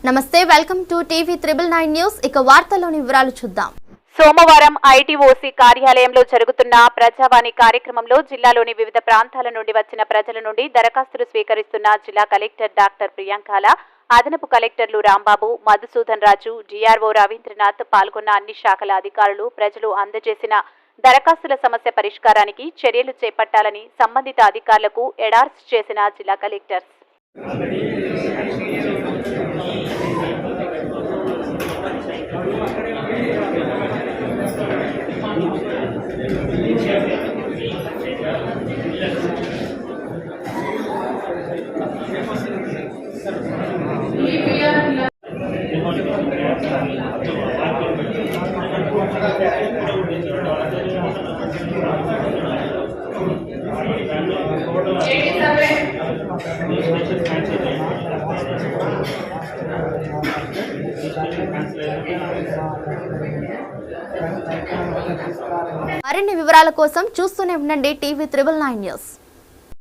నమస్తే, welcome to TV 999 news. ఇక వార్తల్లోని వివరాలు చూద్దాం. సోమవారం ఐటీఓసీ కార్యాలయంలో జరుగుతున్న ప్రజావాణి కార్యక్రమంలో జిల్లాలోని వివిధ ప్రాంతాల నుండి వచ్చిన ప్రజల నుండి దరఖాస్తులు స్వీకరిస్తున్న జిల్లా కలెక్టర్ డాక్టర్ ప్రియాంకాల, అదనపు కలెక్టర్లు రాంబాబు, మధుసూదన్ రాజు, డిఆర్ఓ రవీంద్రనాథ్ పాల్గొన్న అన్ని శాఖల అధికారులు ప్రజలు అందజేసిన దరఖాస్తుల సమస్య పరిష్కారానికి చర్యలు చేపట్టాలని సంబంధిత అధికారులకు ఎడార్స్ చేసిన జిల్లా కలెక్టర్స్. మరిన్ని వివరాల కోసం చూస్తూనే ఉండండి టీవీ 999 న్యూస్.